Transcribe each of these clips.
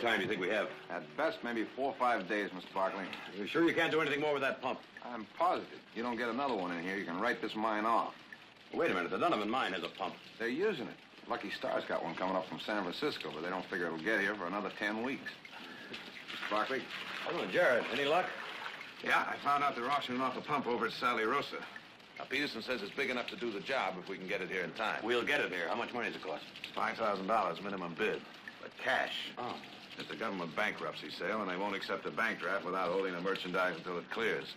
much time do you think we have? At best, maybe 4 or 5 days, Mr. Barkley. You sure you can't do anything more with that pump? I'm positive. You don't get another one in here, you can write this mine off. Wait a minute. The Donovan mine has a pump. They're using it. Lucky Star's got one coming up from San Francisco, but they don't figure it'll get here for another 10 weeks. Mr. Barkley? Hello, Jared. Any luck? Yeah, I found out they're auctioning off a pump over at Sally Rosa. Now, Peterson says it's big enough to do the job if we can get it here in time. We'll get it here. How much money does it cost? $5,000 minimum bid, but cash. Oh. It's a government bankruptcy sale, and they won't accept a bank draft without holding the merchandise until it clears.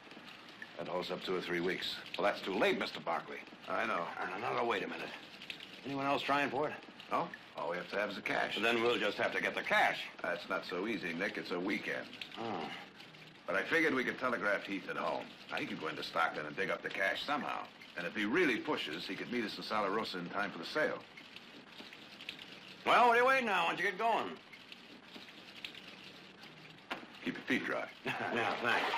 That holds up 2 or 3 weeks. Well, that's too late, Mr. Barkley. I know. No, wait a minute. Anyone else trying for it? No? All we have to have is the cash. Then we'll just have to get the cash. That's not so easy, Nick. It's a weekend. Oh. But I figured we could telegraph Heath at home. Now, he could go into Stockton and dig up the cash somehow. And if he really pushes, he could meet us in Sala Rosa in time for the sale. Well, what are you waiting now? Why don't you get going? Keep your feet dry. Yeah, thanks.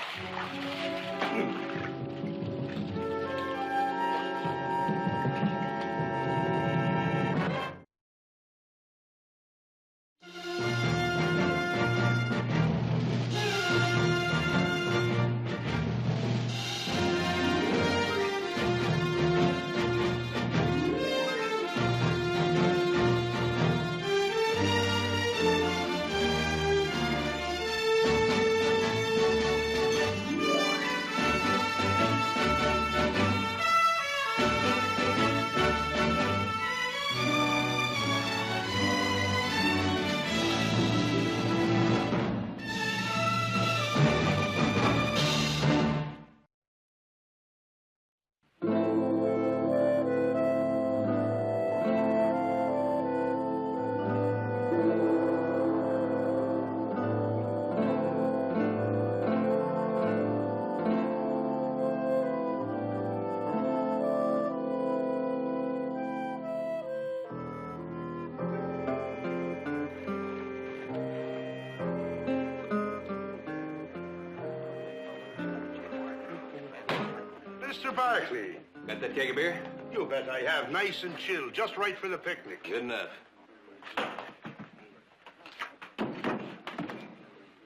Mr. Barkley. Got that keg of beer? You bet I have. Nice and chill. Just right for the picnic. Good enough.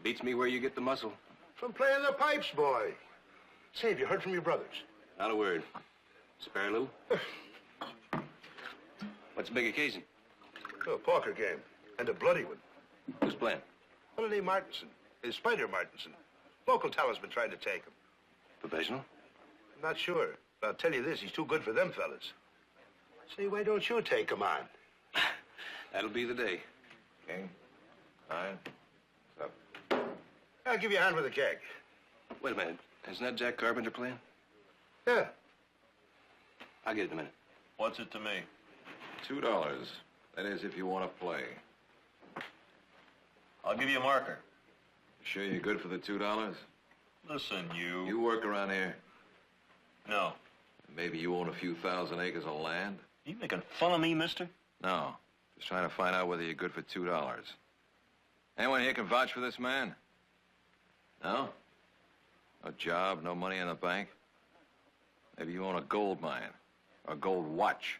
Beats me where you get the muscle. From playing the pipes, boy. Say, have you heard from your brothers? Not a word. Spare a little? What's the big occasion? Oh, a poker game. And a bloody one. Who's playing? Holiday Martinson. Spider Martinson. Local talent's been trying to take him. Professional? I'm not sure. But I'll tell you this, he's too good for them fellas. Say, why don't you take him on? That'll be the day. King? 9? What's up? I'll give you a hand with the keg. Wait a minute. Isn't that Jack Carpenter playing? Yeah. I'll get it in a minute. What's it to me? $2. That is, if you want to play. I'll give you a marker. Sure you're good for the $2? Listen, you... You work around here? No. Maybe you own a few thousand acres of land? You making fun of me, mister? No. Just trying to find out whether you're good for $2. Anyone here can vouch for this man? No? No job, no money in the bank? Maybe you own a gold mine or a gold watch.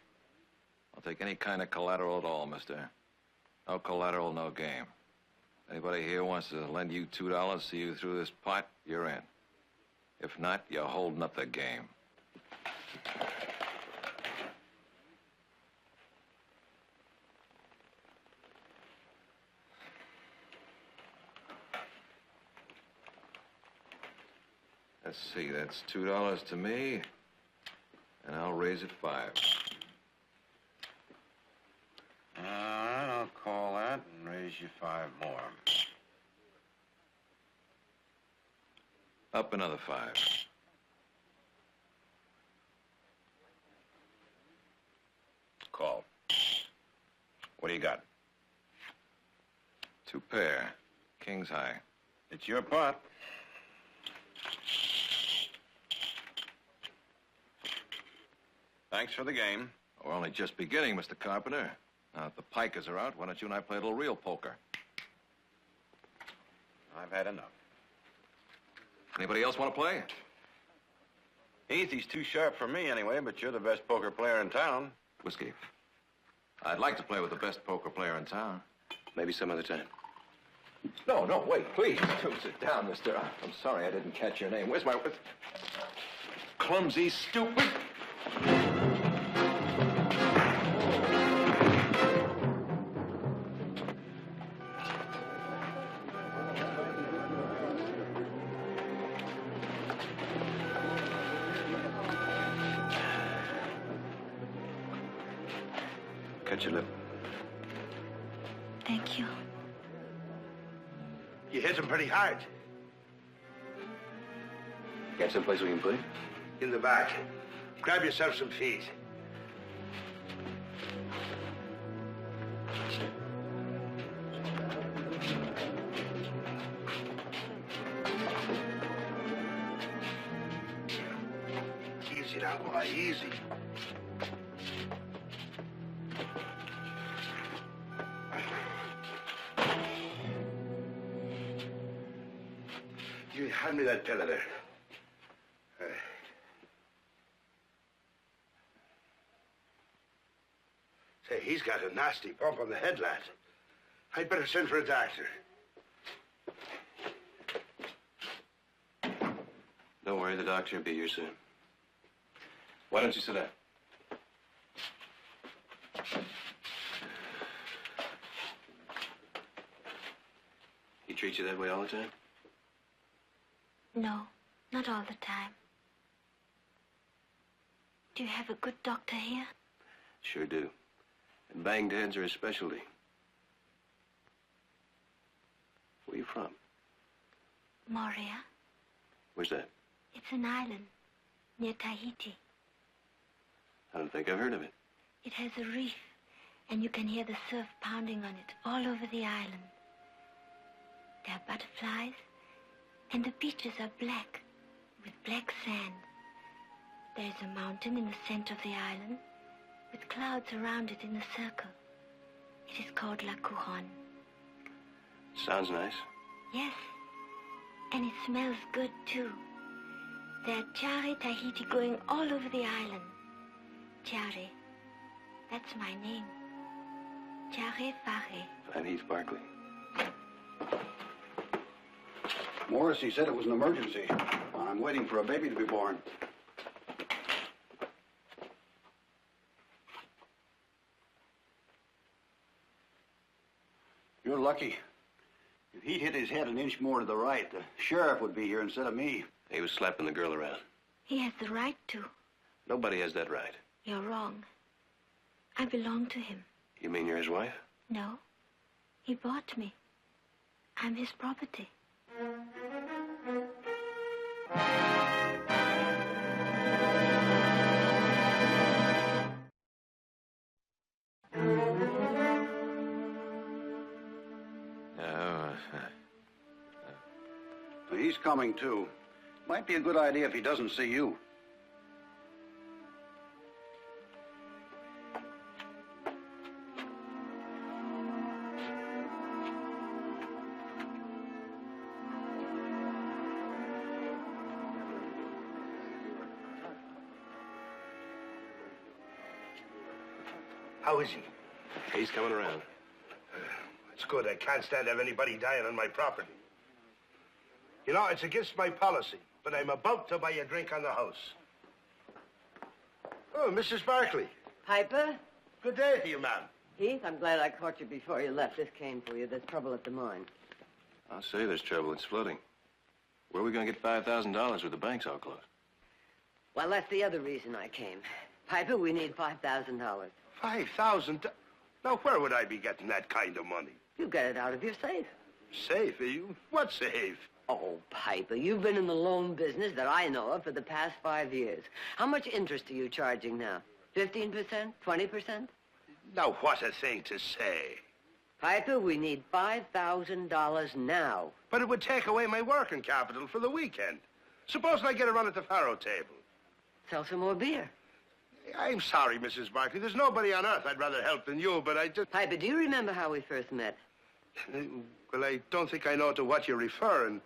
I'll take any kind of collateral at all, mister. No collateral, no game. Anybody here wants to lend you $2, see you through this pot, you're in. If not, you're holding up the game. Let's see, that's $2 to me, and I'll raise it 5. I'll call that and raise you 5 more. Up another 5. Call. What do you got? 2 pair. King's high. It's your pot. Thanks for the game. We're only just beginning, Mr. Carpenter. Now that the pikers are out, why don't you and I play a little real poker? I've had enough. Anybody else want to play? Heath, he's too sharp for me anyway, but you're the best poker player in town. Whiskey. I'd like to play with the best poker player in town. Maybe some other time. No, no, wait, please. Do sit down, mister. I'm sorry I didn't catch your name. Where's my... Clumsy, stupid... Cut your lip. Thank you. You hit him pretty hard. Got someplace we can put it? In the back. Grab yourself some feet. Easy now, boy, easy. You hand me that pillow there. Say, he's got a nasty bump on the head, lad. I'd better send for a doctor. Don't worry, the doctor will be here soon. Why don't you sit down? He treats you that way all the time? No, not all the time. Do you have a good doctor here? Sure do. And banged heads are his specialty. Where you from? Moria. Where's that? It's an island near Tahiti. I don't think I've heard of it. It has a reef, and you can hear the surf pounding on it all over the island. There are butterflies, and the beaches are black, with black sand. There is a mountain in the center of the island, with clouds around it in a circle. It is called La Couronne. Sounds nice. Yes, and it smells good, too. There are Chare Tahiti going all over the island. Chare, that's my name. Chare Fare. I'm Heath Barkley. Morris, he said it was an emergency. I'm waiting for a baby to be born. You're lucky. If he'd hit his head an inch more to the right, the sheriff would be here instead of me. He was slapping the girl around. He has the right to. Nobody has that right. You're wrong. I belong to him. You mean you're his wife? No. He bought me. I'm his property. He's coming, too. Might be a good idea if he doesn't see you. How is he? He's coming around. It's good. I can't stand to have anybody dying on my property. You know, it's against my policy, but I'm about to buy a drink on the house. Oh, Mrs. Barkley. Piper? Good day to you, ma'am. Heath, I'm glad I caught you before you left. This came for you. There's trouble at the mine. I'll say there's trouble. It's flooding. Where are we going to get $5,000 with the banks all closed? Well, that's the other reason I came. Piper, we need $5,000. $5,000? Now, where would I be getting that kind of money? You get it out of your safe. Safe? You? What safe? Oh, Piper, you've been in the loan business that I know of for the past 5 years. How much interest are you charging now? 15%? 20%? Now, what a thing to say. Piper, we need $5,000 now. But it would take away my working capital for the weekend. Suppose I get a run at the faro table. Sell some more beer. I'm sorry, Mrs. Barkley. There's nobody on earth I'd rather help than you, but I just... Piper, do you remember how we first met? Well, I don't think I know to what you're referring.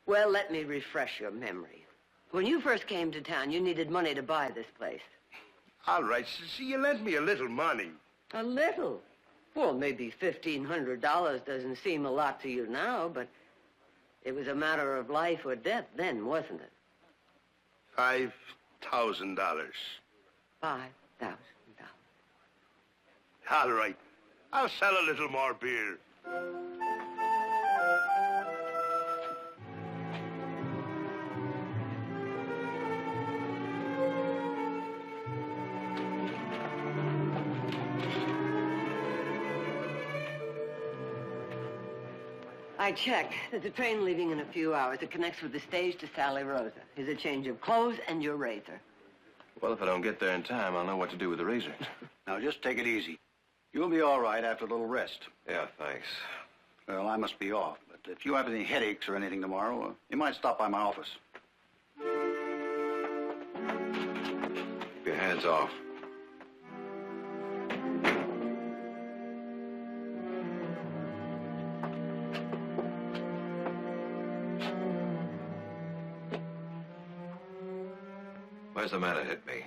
Well, let me refresh your memory. When you first came to town, you needed money to buy this place. All right. See, you lent me a little money. A little? Well, maybe $1,500 doesn't seem a lot to you now, but it was a matter of life or death then, wasn't it? $5,000. $5,000. All right. I'll sell a little more beer. I checked. There's a train leaving in a few hours. It connects with the stage to Sally Rosa. Here's a change of clothes and your razor. Well, if I don't get there in time, I'll know what to do with the razor. Now, just take it easy. You'll be all right after a little rest. Yeah, thanks. Well, I must be off, but if you have any headaches or anything tomorrow, you might stop by my office. Keep your hands off. Where's the man that hit me?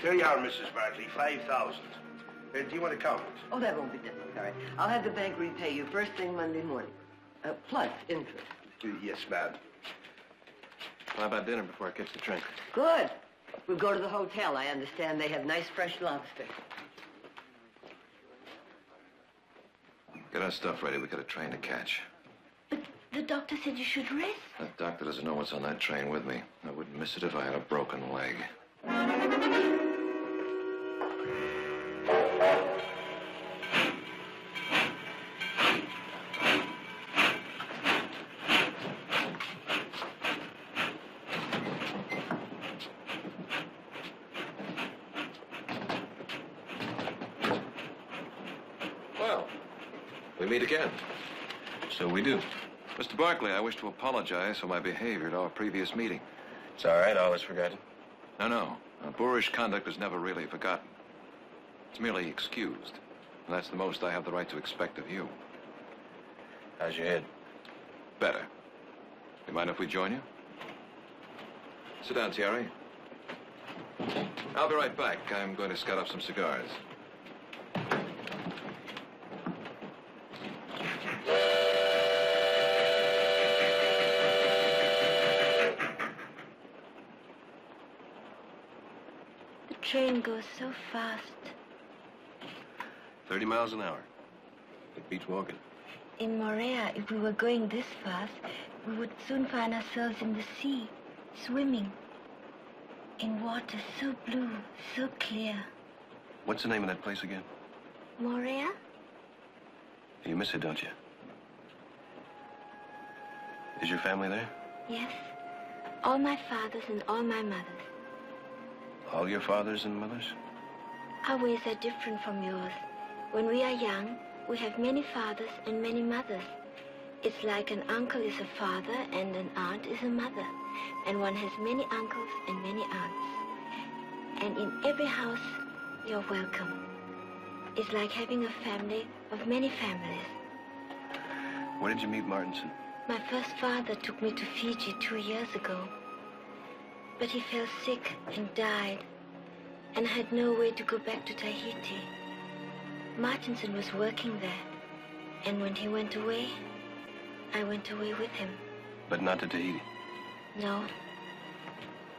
Here you are, Mrs. Barkley, 5,000. Do you want to count it? Oh, that won't be necessary. I'll have the bank repay you first thing Monday morning. Plus interest. Yes, ma'am. How about dinner before I catch the train? Good. We'll go to the hotel. I understand they have nice fresh lobster. Get our stuff ready. We got a train to catch. But the doctor said you should rest. That doctor doesn't know what's on that train with me. I wouldn't miss it if I had a broken leg. Well, we meet again. So we do. Mr. Barkley, I wish to apologize for my behavior at our previous meeting. It's all right. All is forgotten. No. Boorish conduct is never really forgotten. It's merely excused. And that's the most I have the right to expect of you. How's your head? Better. You mind if we join you? Sit down, Thierry. I'll be right back. I'm going to scout up some cigars. The train goes so fast. 30 miles an hour. It beats walking. In Morea, if we were going this fast, we would soon find ourselves in the sea, swimming. In water so blue, so clear. What's the name of that place again? Morea? You miss it, don't you? Is your family there? Yes. All my fathers and all my mothers. All your fathers and mothers? Our ways are different from yours. When we are young, we have many fathers and many mothers. It's like an uncle is a father and an aunt is a mother. And one has many uncles and many aunts. And in every house, you're welcome. It's like having a family of many families. Where did you meet Martinson? My first father took me to Fiji 2 years ago. But he fell sick and died. And I had no way to go back to Tahiti. Martinson was working there. And when he went away, I went away with him. But not to Tahiti? No,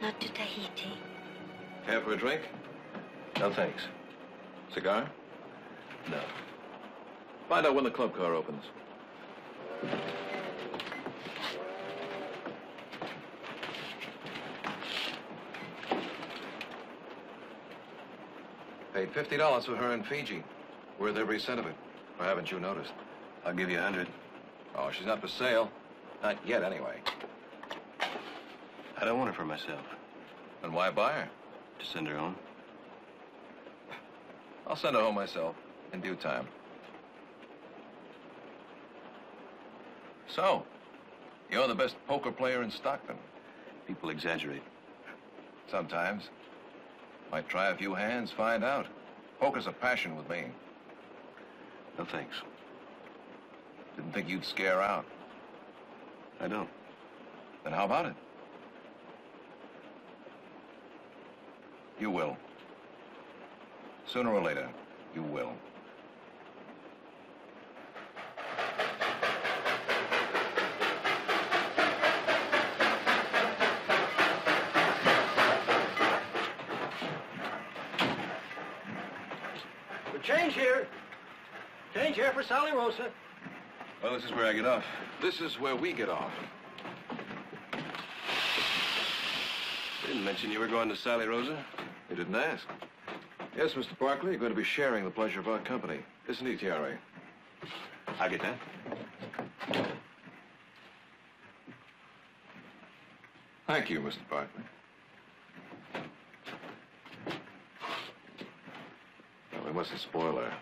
not to Tahiti. Care for a drink? No, thanks. Cigar? No. Find out when the club car opens. Paid $50 for her in Fiji. Worth every cent of it. Or haven't you noticed? I'll give you 100. Oh, she's not for sale. Not yet, anyway. I don't want her for myself. Then why buy her? To send her home. I'll send her home myself, in due time. So, you're the best poker player in Stockton. People exaggerate. Sometimes. Might try a few hands, find out. Poker's a passion with me. No, thanks. Didn't think you'd scare out. I don't. Then how about it? You will. Sooner or later, you will. Change here. Change here for Sally Rosa. Well, this is where I get off. This is where we get off. You didn't mention you were going to Sally Rosa. You didn't ask. Yes, Mr. Barkley, you're going to be sharing the pleasure of our company. Isn't he, Thierry? I'll get that. Thank you, Mr. Barkley. Well, we mustn't spoil her.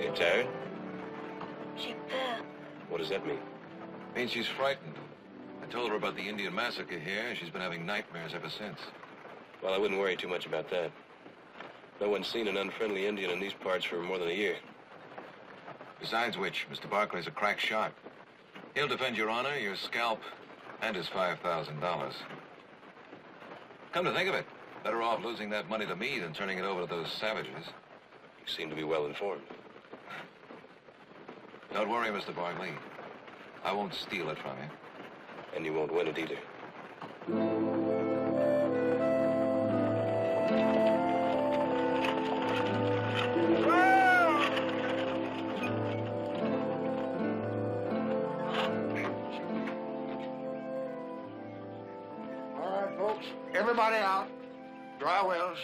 You tired? J'ai peur. What does that mean? Means she's frightened. I told her about the Indian massacre here, and she's been having nightmares ever since. Well, I wouldn't worry too much about that. No one's seen an unfriendly Indian in these parts for more than a year. Besides which, Mr. Barkley's a crack shot. He'll defend your honor, your scalp, and his $5,000. Come to think of it, better off losing that money to me than turning it over to those savages. You seem to be well informed. Don't worry, Mr. Barkley. I won't steal it from you. And you won't win it either. All right, folks. Everybody out. Dry wells.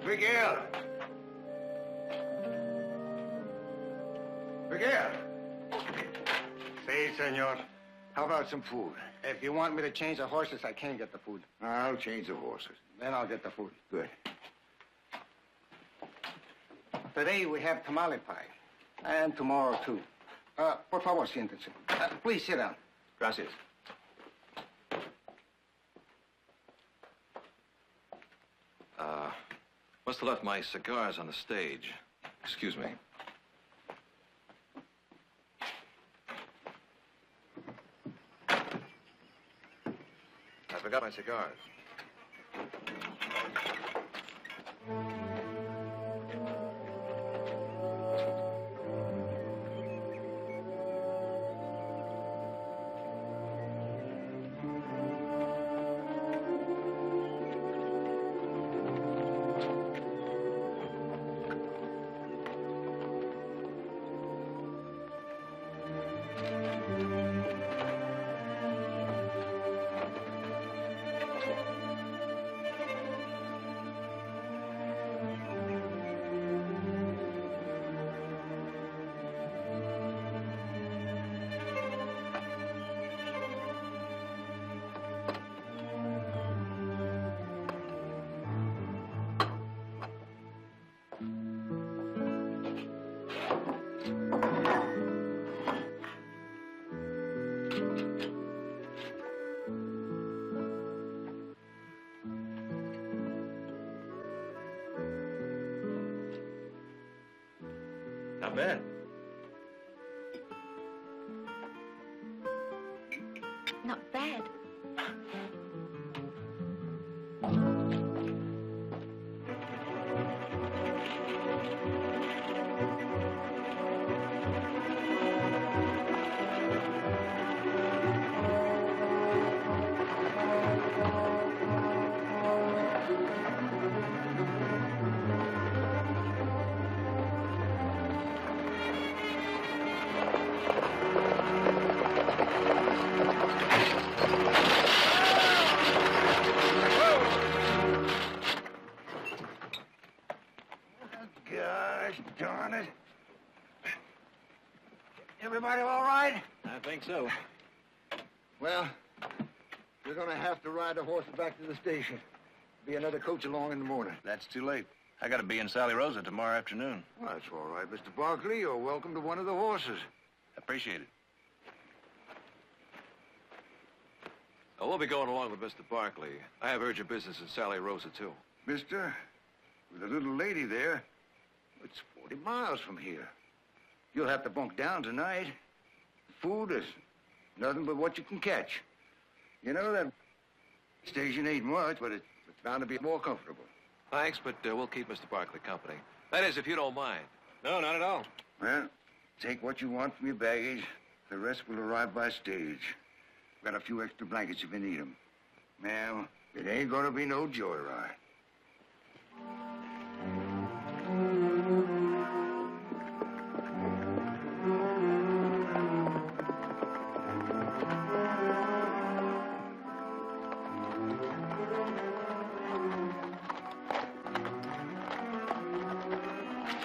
Miguel. Miguel. Say, senor, how about some food? If you want me to change the horses, I can get the food. I'll change the horses. Then I'll get the food. Good. Today we have tamale pie. And tomorrow, too. Por favor, siéntense. Please sit down. Gracias. Must have left my cigars on the stage. Excuse me. I forgot my cigars. Not bad. glad. Gosh darn it. Everybody all right? I think so. Well, we're going to have to ride the horses back to the station. Be another coach along in the morning. That's too late. I got to be in Sally Rosa tomorrow afternoon. Well, that's all right, Mr. Barkley. You're welcome to one of the horses. Appreciate it. Oh, we'll be going along with Mr. Barkley. I have urgent business in Sally Rosa, too. Mister, with a little lady there, it's 40 miles from here. You'll have to bunk down tonight. Food is nothing but what you can catch. You know, that station ain't much, but it's bound to be more comfortable. Thanks, but we'll keep Mr. Barkley company. That is, if you don't mind. No, not at all. Well, take what you want from your baggage. The rest will arrive by stage. Got a few extra blankets if you need them. Well, it ain't gonna be no joyride.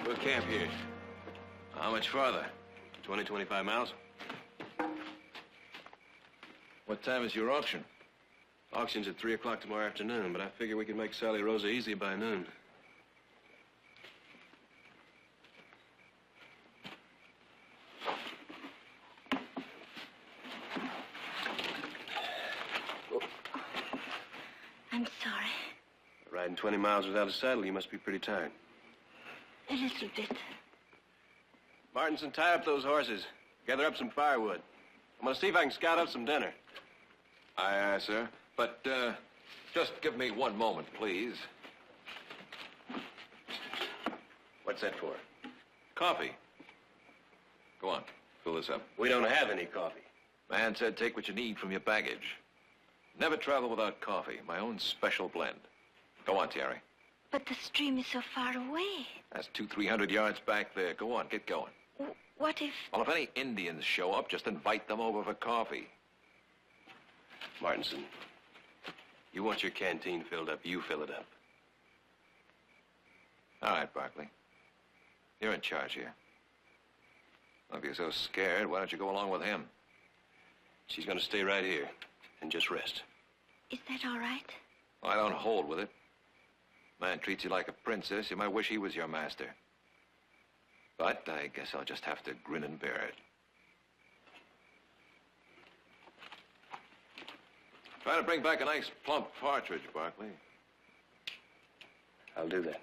We'll camp here. How much farther? 20, 25 miles? What time is your auction? Auction's at 3 o'clock tomorrow afternoon, but I figure we can make Sally Rosa easy by noon. I'm sorry. Riding 20 miles without a saddle, you must be pretty tired. A little bit. Martinson, tie up those horses. Gather up some firewood. I'm gonna see if I can scout up some dinner. Aye, aye, sir. But, just give me one moment, please. What's that for? Coffee. Go on, fill this up. We don't have any coffee. Man said take what you need from your baggage. Never travel without coffee. My own special blend. Go on, Thierry. But the stream is so far away. That's 200-300 yards back there. Go on, get going. What if... Well, if any Indians show up, just invite them over for coffee. Martinson, you want your canteen filled up, you fill it up. All right, Barkley. You're in charge here. Well, if you're so scared, why don't you go along with him? She's gonna stay right here and just rest. Is that all right? Well, I don't hold with it. Man treats you like a princess, you might wish he was your master. But I guess I'll just have to grin and bear it. Try to bring back a nice plump partridge, Barkley. I'll do that.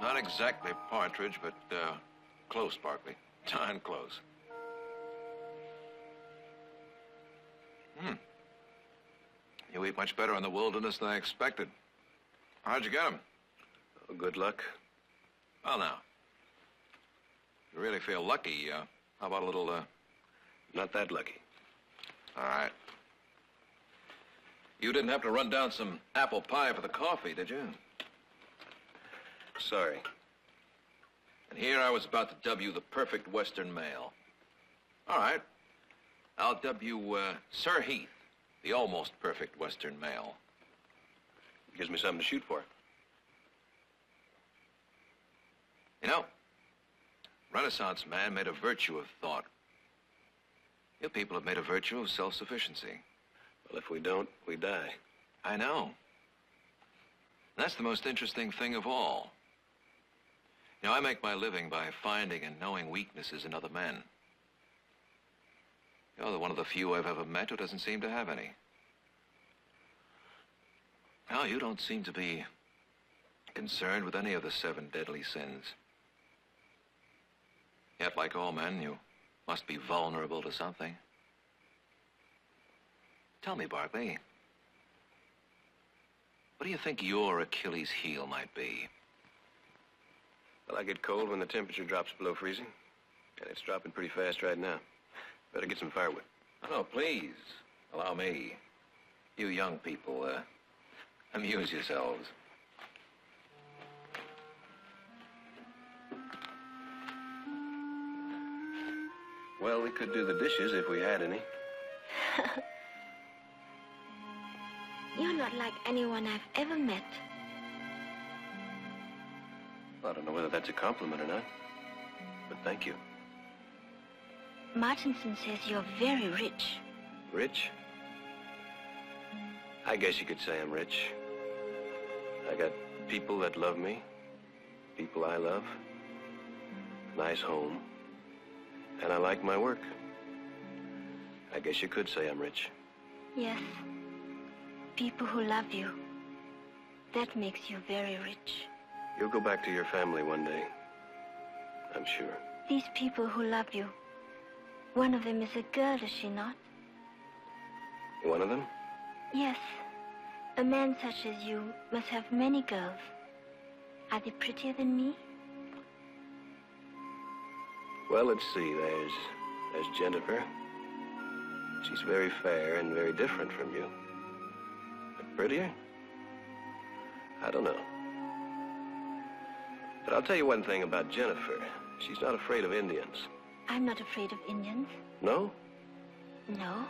Not exactly partridge, but, close, Barkley. Darn close. You eat much better in the wilderness than I expected. How'd you get him? Oh, good luck. Well, now. If you really feel lucky, how about a little, Not that lucky. All right. You didn't have to run down some apple pie for the coffee, did you? Sorry. And here I was about to dub you the perfect Western male. All right. I'll dub you, Sir Heath, the almost perfect Western male. Gives me something to shoot for. You know, Renaissance man made a virtue of thought. You people have made a virtue of self-sufficiency. Well, if we don't, we die. I know. That's the most interesting thing of all. You know, I make my living by finding and knowing weaknesses in other men. You're one of the few I've ever met who doesn't seem to have any. No, you don't seem to be concerned with any of the 7 deadly sins. Yet, like all men, you must be vulnerable to something. Tell me, Barkley, what do you think your Achilles heel might be? Well, I get cold when the temperature drops below freezing. And it's dropping pretty fast right now. Better get some firewood. Oh, please, allow me. You young people, amuse yourselves. Well, we could do the dishes if we had any. You're not like anyone I've ever met. Well, I don't know whether that's a compliment or not. But thank you. Martinson says you're very rich. Rich? I guess you could say I'm rich. I got people that love me. People I love. Nice home. And I like my work. I guess you could say I'm rich. Yes. People who love you. That makes you very rich. You'll go back to your family one day. I'm sure. These people who love you. One of them is a girl, is she not? One of them? Yes. A man such as you must have many girls. Are they prettier than me? Well, let's see. There's Jennifer. She's very fair and very different from you. But prettier? I don't know. But I'll tell you one thing about Jennifer. She's not afraid of Indians. I'm not afraid of Indians. No? No?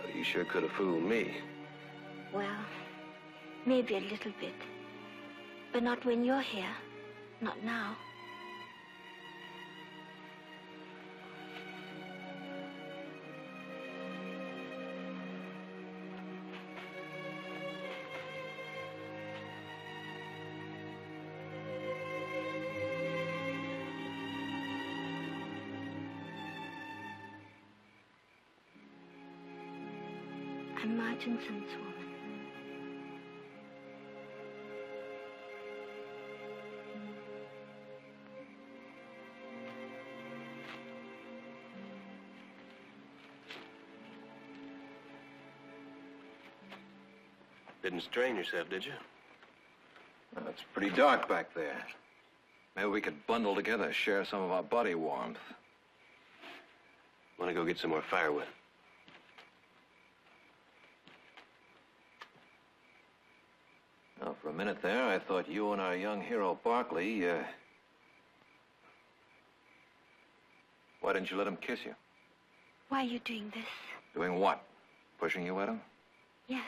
Well, you sure could have fooled me. Well, maybe a little bit. But not when you're here. Not now. I'm Martinson's woman. Didn't strain yourself, did you? Well, it's pretty dark back there. Maybe we could bundle together, share some of our body warmth. Want to go get some more firewood? Well, for a minute there, I thought you and our young hero, Barkley, why didn't you let him kiss you? Why are you doing this? Doing what? Pushing you at him? Yes.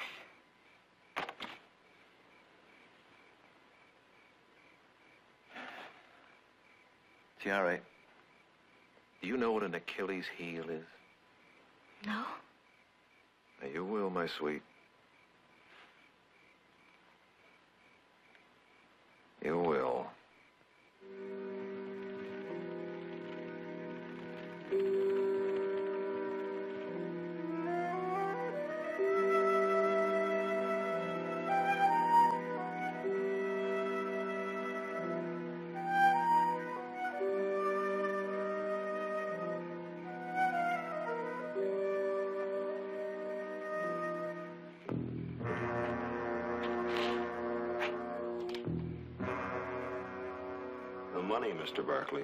Tiare, do you know what an Achilles heel is? No? Now, you will, my sweet. You will. Money, Mr. Barkley.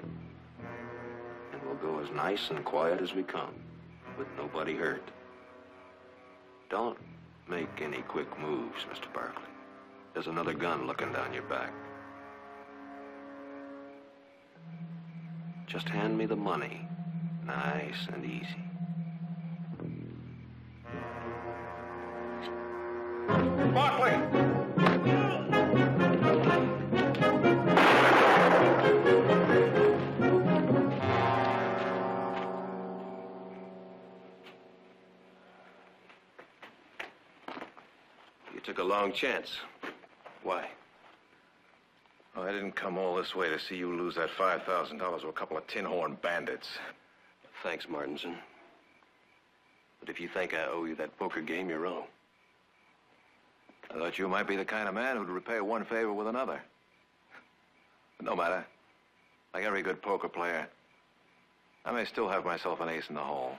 And we'll go as nice and quiet as we come, with nobody hurt. Don't make any quick moves, Mr. Barkley. There's another gun looking down your back. Just hand me the money, nice and easy. Barkley! Took a long chance. Why? Oh, I didn't come all this way to see you lose that $5,000 to a couple of tin horn bandits. Thanks, Martinson. But if you think I owe you that poker game, you're wrong. I thought you might be the kind of man who'd repay one favor with another. But no matter. Like every good poker player, I may still have myself an ace in the hole.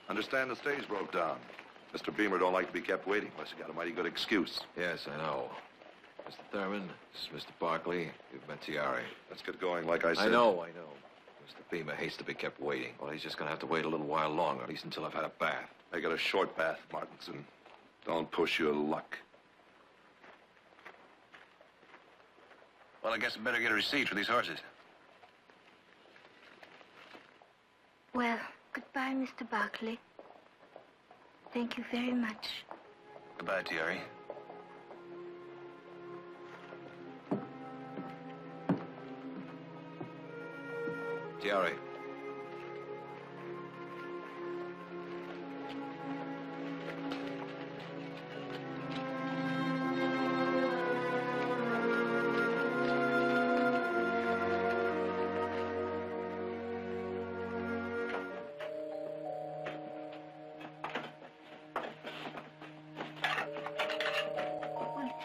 Understand the stage broke down. Mr. Beamer don't like to be kept waiting unless he got a mighty good excuse. Yes, I know. Mr. Thurman, this is Mr. Barkley. You've met Tiari. Let's get going, like I said. I know. Mr. Beamer hates to be kept waiting. Well, he's just going to have to wait a little while longer, at least until I've had a bath. I got a short bath, Martinson. Don't push your luck. Well, I guess I better get a receipt for these horses. Well, goodbye, Mr. Barkley. Thank you very much. Goodbye, Tiari. Tiari.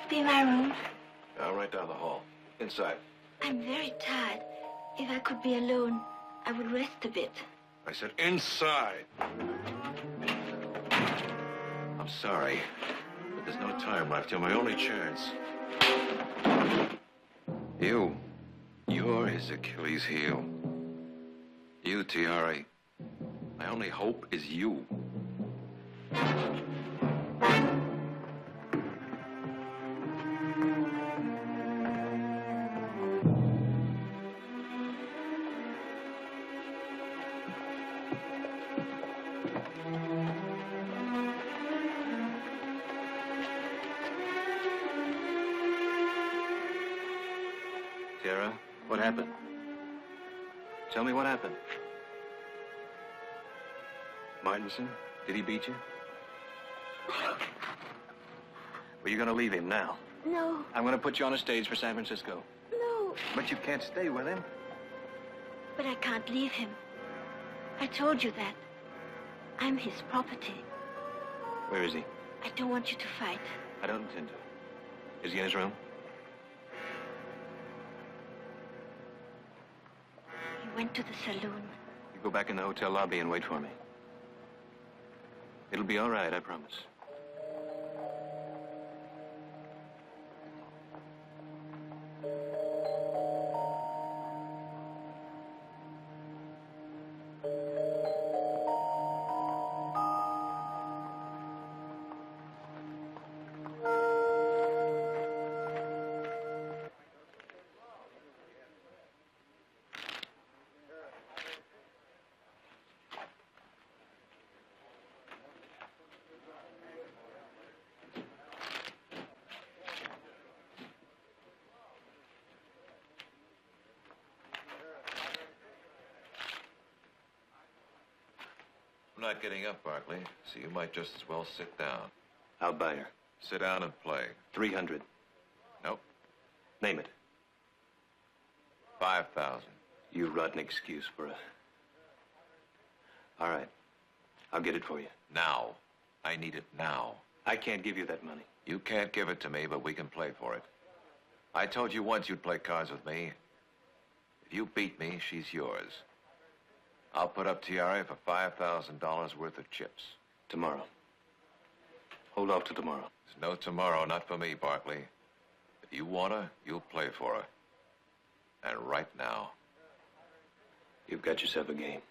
Be my room. Right down the hall. Inside. I'm very tired. If I could be alone, I would rest a bit. I said inside. I'm sorry, but there's no time left. You're my only chance. You're his Achilles heel. You, Tiari. My only hope is you. Tara, what happened? Tell me what happened. Martinson, did he beat you? Well, you're going to leave him now. No, I'm going to put you on a stage for San Francisco. no. But you can't stay with him. But I can't leave him. I told you that. I'm his property. Where is he? I don't want you to fight. I don't intend to. Is he in his room? He went to the saloon. You go back in the hotel lobby and wait for me. It'll be all right, I promise. I'm not getting up, Barkley, so you might just as well sit down. I'll buy her. Sit down and play. 300. Nope. Name it. 5,000. You rotten excuse for a... All right. I'll get it for you. Now. I need it now. I can't give you that money. You can't give it to me, but we can play for it. I told you once you'd play cards with me. If you beat me, she's yours. I'll put up Tiari for $5,000 worth of chips. Tomorrow. Hold off to tomorrow. There's no tomorrow, not for me, Barkley. If you want her, you'll play for her. And right now. You've got yourself a game.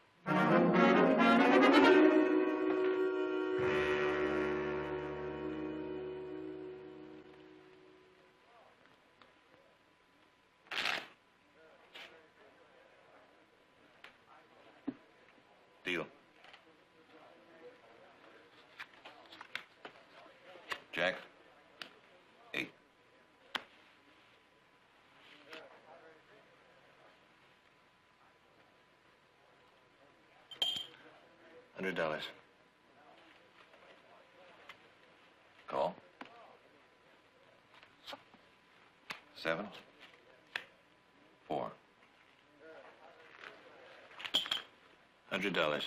Deal. Jack. 8. $100. Call. 7. 4. $100.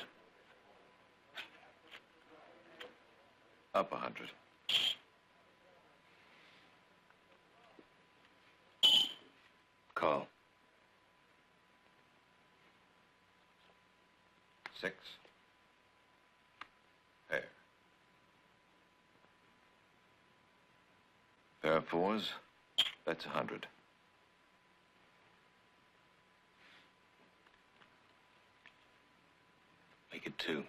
Up 100. Call. 6. Pair. Pair of 4s. That's 100. Make it 2.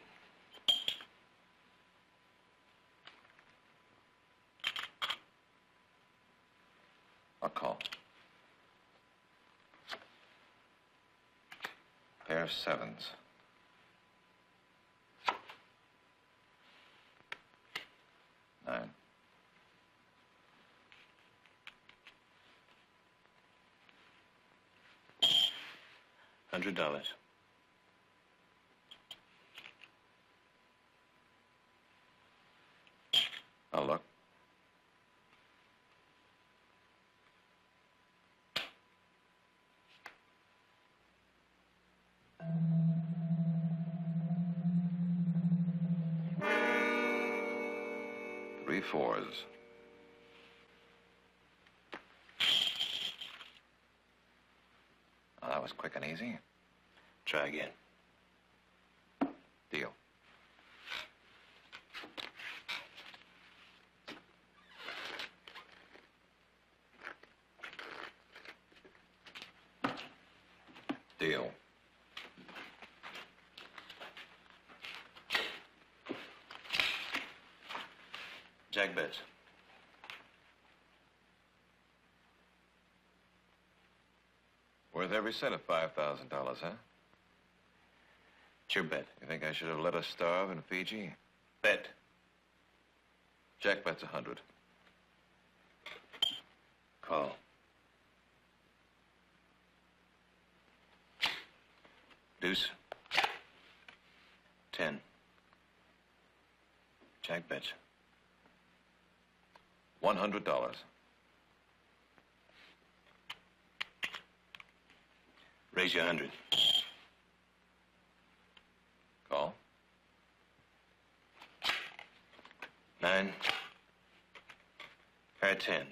I'll call. Pair of 7s. 9. $100. I'll look. Three 4s. Oh, that was quick and easy. Try again. Deal. Deal. Jack bets. Worth every cent of $5,000, huh? It's your bet. You think I should have let us starve in Fiji? Bet. Jack bets 100. Call. Deuce. 10. Jack bets. $100. Raise you 100. Call. 9. Pair of 10s.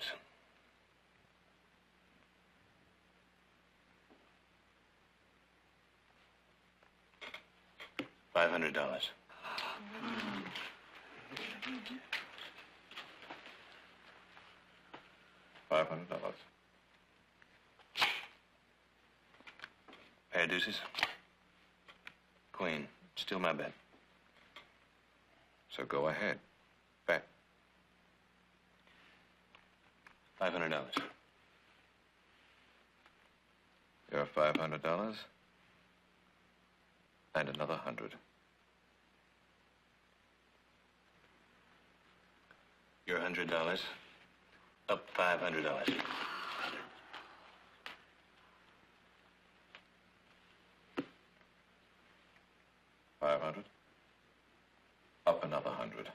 $500. $500. Pair of deuces. Queen. Still my bet. So go ahead. Bet. $500. Your $500 and another 100. Your $100. Up $500. 500. Up another 100.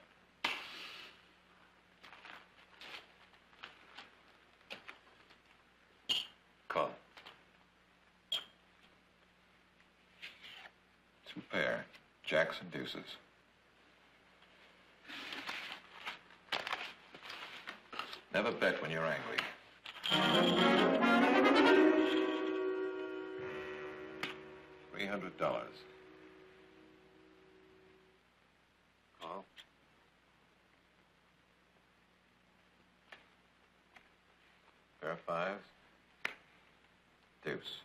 Call. 2 pair. Jacks and deuces. Never bet when you're angry. $300. Call. Pair of 5s. Deuce.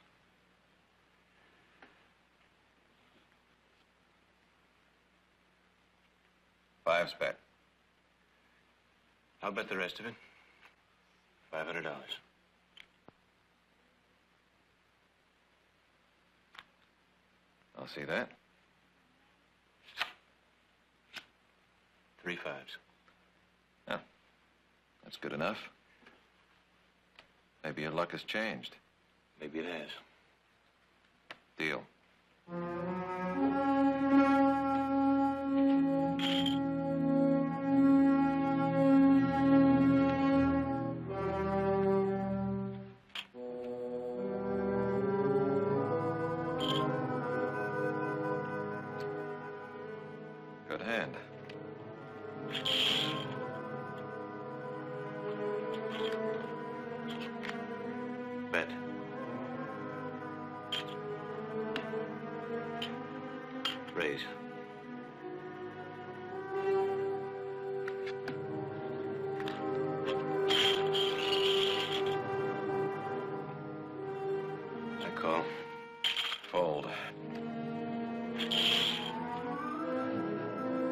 Fives bet. I'll bet the rest of it. $500. I'll see that. 3 5s. Yeah. That's good enough. Maybe your luck has changed. Maybe it has. Deal. Good hand. Bet. Raise. I call. Fold.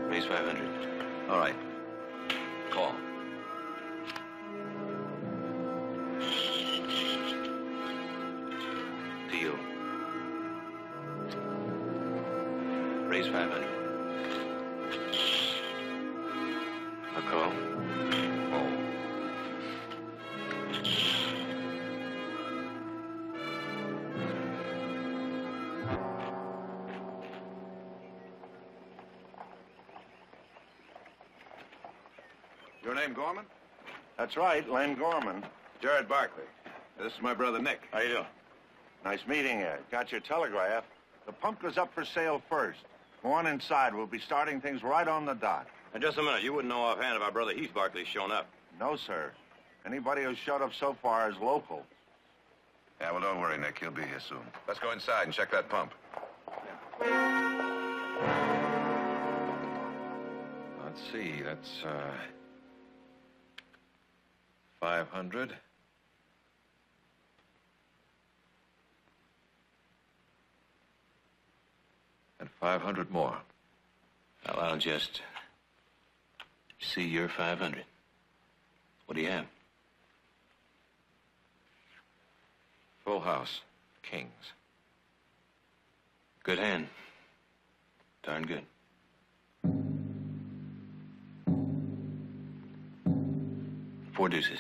Raise 500. All right. Call. Deal. Raise 500. A call. Fold. Your name, Gorman? That's right, Len Gorman. Jared Barkley. This is my brother, Nick. How you doing? Nice meeting you. Got your telegraph. The pump goes up for sale first. Go on inside. We'll be starting things right on the dot. Now, just a minute. You wouldn't know offhand if our brother Heath Barkley's shown up. No, sir. Anybody who's showed up so far is local. Yeah, well, don't worry, Nick. He'll be here soon. Let's go inside and check that pump. Let's see. That's 500. And 500 more. Well, I'll just see your 500. What do you have? Full house. Kings. Good hand. Darn good. Four deuces.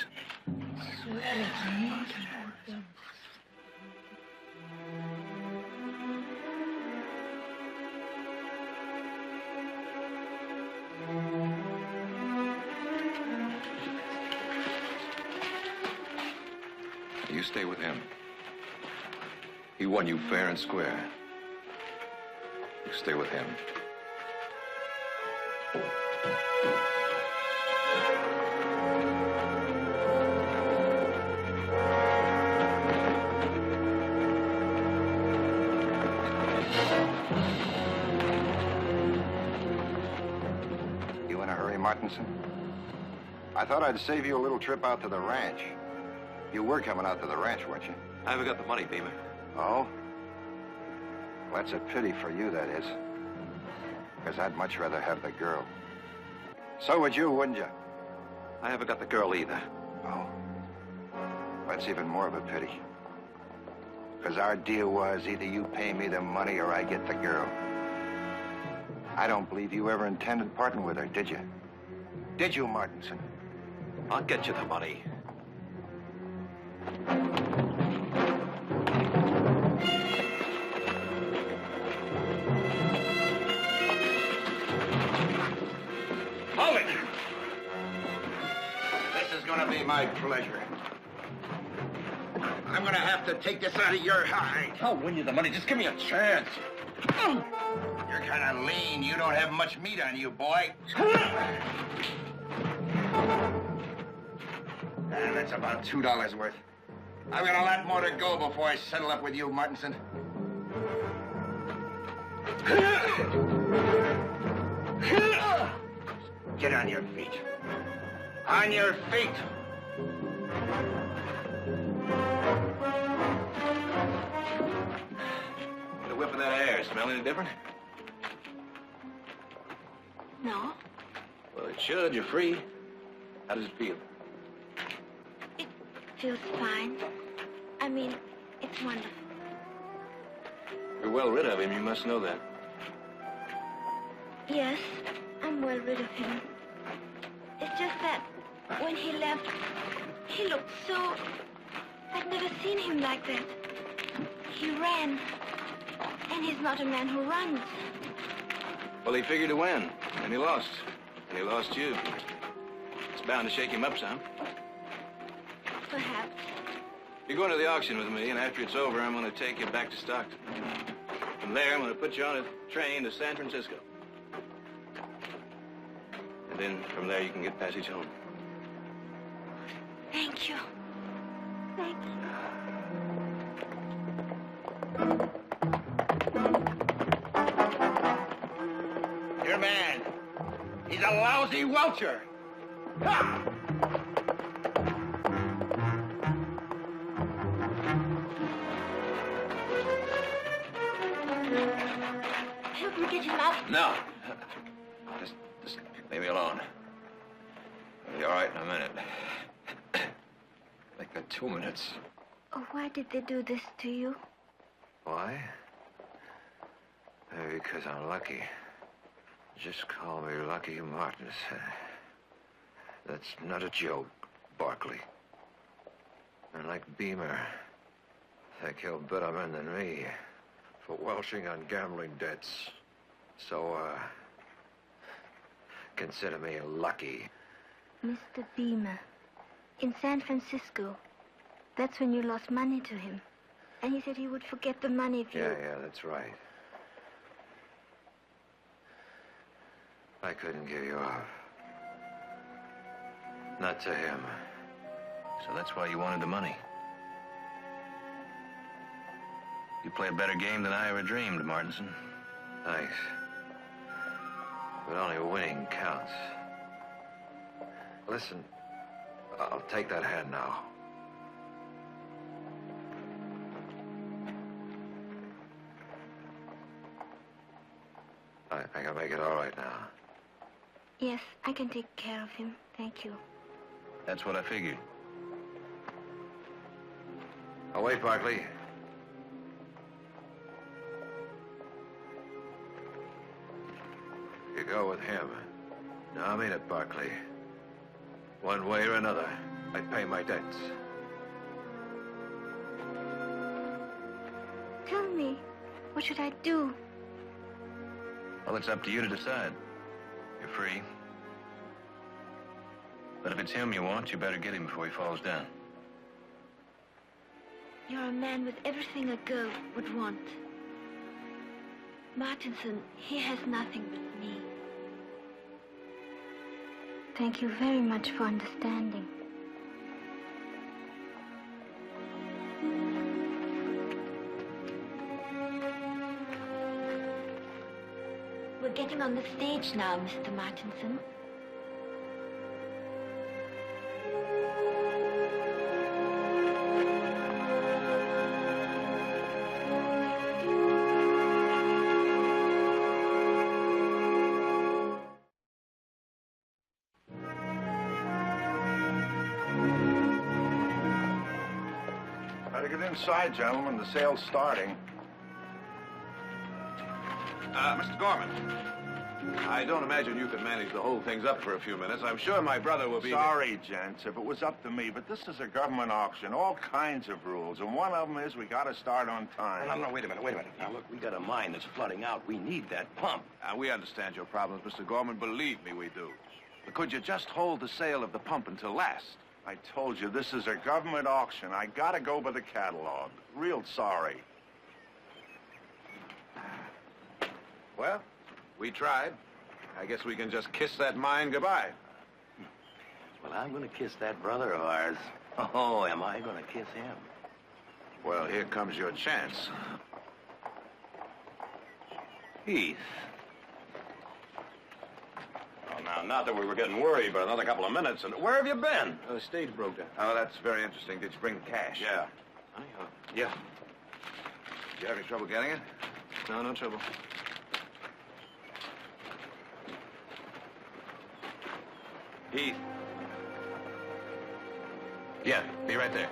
You stay with him. He won you fair and square. You stay with him. You in a hurry, Martinson? I thought I'd save you a little trip out to the ranch. You were coming out to the ranch, weren't you? I haven't got the money, Beamer. Oh? Well, that's a pity for you, that is. Because I'd much rather have the girl. So would you, wouldn't you? I haven't got the girl either. Oh? That's even more of a pity. Because our deal was either you pay me the money or I get the girl. I don't believe you ever intended parting with her, did you? Did you, Martinson? I'll get you the money. Hold it! This is gonna be my pleasure. I'm gonna have to take this out of your hide. I'll win you the money. Just give me a chance. You're kind of lean. You don't have much meat on you, boy. And that's about $2 worth. I've got a lot more to go before I settle up with you, Martinson. Get on your feet. On your feet. Get a whiff of that air. Smell any different? No, Well, it should. You're free. How does it feel? it feels fine. I mean, it's wonderful. You're well rid of him. You must know that. Yes, I'm well rid of him. It's just that When he left, he looked so... I'd never seen him like that. He ran. And he's not a man who runs. Well, he figured to win, and he lost. And he lost you. It's bound to shake him up some. Perhaps. You're going to the auction with me, and after it's over, I'm going to take you back to Stockton. From there, I'm going to put you on a train to San Francisco. And then from there, you can get passage home. Thank you. Thank you. Your man. He's a lousy welcher. Ha! Help me get him out. No. Just leave me alone. I'll be all right in a minute. Like 2 minutes. Oh, why did they do this to you? Why? Maybe because I'm lucky. Just call me Lucky Martins. That's not a joke, Barkley. And like Beamer, they kill better men than me for welching on gambling debts. So, consider me lucky. Mr. Beamer, in San Francisco, that's when you lost money to him. And he said he would forget the money if you... Yeah, that's right. I couldn't give you up. Not to him. So that's why you wanted the money. You play a better game than I ever dreamed, Martinson. Thanks. But only winning counts. Listen, I'll take that hand now. I can make it all right now. Yes, I can take care of him. Thank you. That's what I figured. Oh, wait, Barkley. You go with him. No, I mean it, Barkley. One way or another, I pay my debts. Tell me, what should I do? Well, it's up to you to decide. You're free. But if it's him you want, you better get him before he falls down. You're a man with everything a girl would want. Martinson, he has nothing but me. Thank you very much for understanding. We're getting on the stage now, Mr. Martinson. Better get inside, gentlemen. The sale's starting. Mr. Gorman, I don't imagine you can manage to hold things up for a few minutes. I'm sure my brother will be... Sorry, gents, if it was up to me, but this is a government auction, all kinds of rules, and one of them is we gotta start on time. No, wait a minute. Now, look, we got a mine that's flooding out. We need that pump. We understand your problems, Mr. Gorman. Believe me, we do. But could you just hold the sale of the pump until last? I told you, this is a government auction. I gotta go by the catalog. Real sorry. Well, we tried. I guess we can just kiss that mine goodbye. Well, I'm gonna kiss that brother of ours. Oh, am I gonna kiss him? Well, here comes your chance. Heath. Well, now, not that we were getting worried, but another couple of minutes, and where have you been? The stage broke down. Oh, that's very interesting. Did you bring cash? Yeah. Yeah. Did you have any trouble getting it? No trouble. Heath. Yeah, be right there.